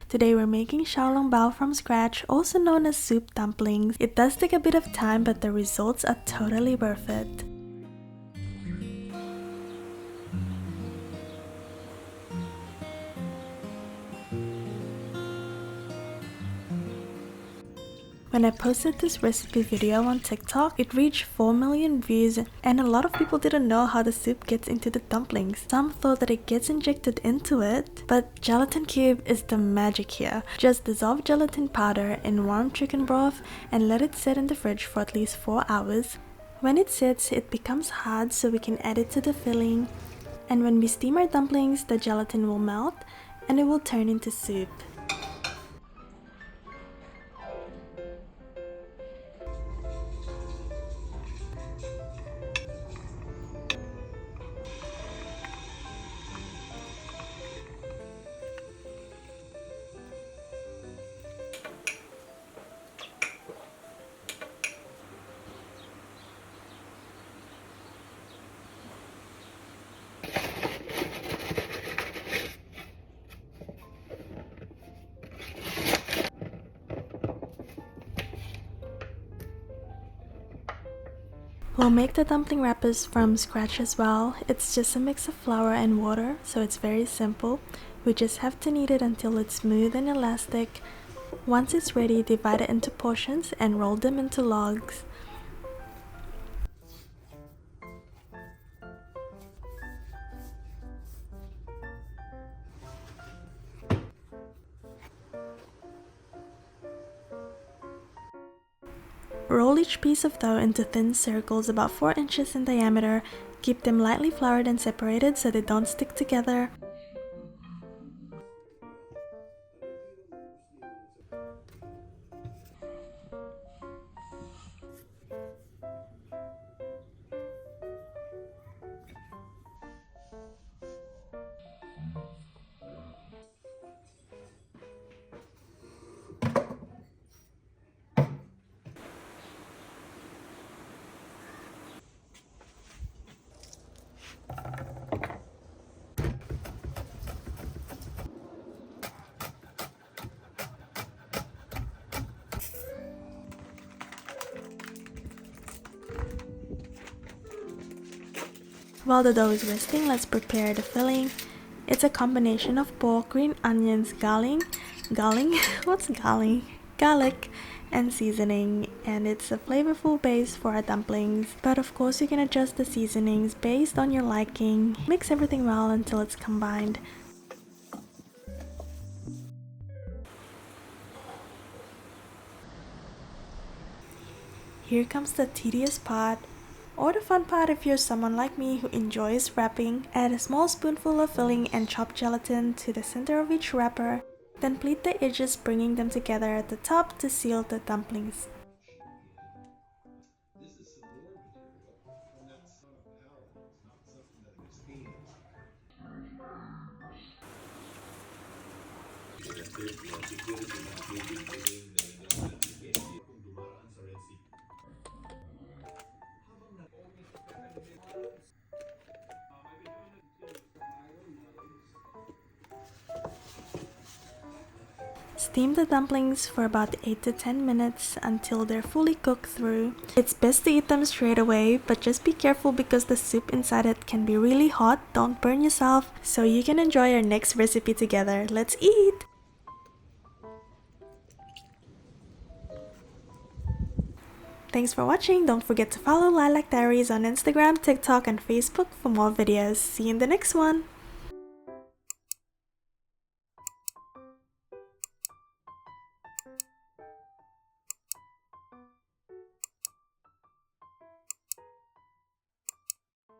Today we're making Xiaolongbao from scratch, also known as soup dumplings. It does take a bit of time, but the results are totally worth it. When I posted this recipe video on TikTok, it reached 4 million views, and a lot of people didn't know how the soup gets into the dumplings. Some thought that it gets injected into it, but gelatin cube is the magic here. Just dissolve gelatin powder in warm chicken broth and let it sit in the fridge for at least 4 hours. When it sits, it becomes hard, so we can add it to the filling. And when we steam our dumplings, the gelatin will melt and it will turn into soup. We'll make the dumpling wrappers from scratch as well. It's just a mix of flour and water, so it's very simple. We just have to knead it until it's smooth and elastic. Once it's ready, divide it into portions and roll them into logs. Roll each piece of dough into thin circles about 4 inches in diameter. Keep them lightly floured and separated so they don't stick together. While the dough is resting, let's prepare the filling. It's a combination of pork, green onions, garlic, and seasoning, and it's a flavorful base for our dumplings. But of course you can adjust the seasonings based on your liking. Mix everything well until it's combined. Here comes the tedious part. Or the fun part if you're someone like me who enjoys wrapping. Add a small spoonful of filling and chopped gelatin to the center of each wrapper. Then pleat the edges, bringing them together at the top to seal the dumplings. Steam the dumplings for about 8 to 10 minutes until they're fully cooked through. It's best to eat them straight away, but just be careful because the soup inside it can be really hot. Don't burn yourself, so you can enjoy our next recipe together. Let's eat! Thanks for watching. Don't forget to follow Lilac Diaries on Instagram, TikTok, and Facebook for more videos. See you in the next one!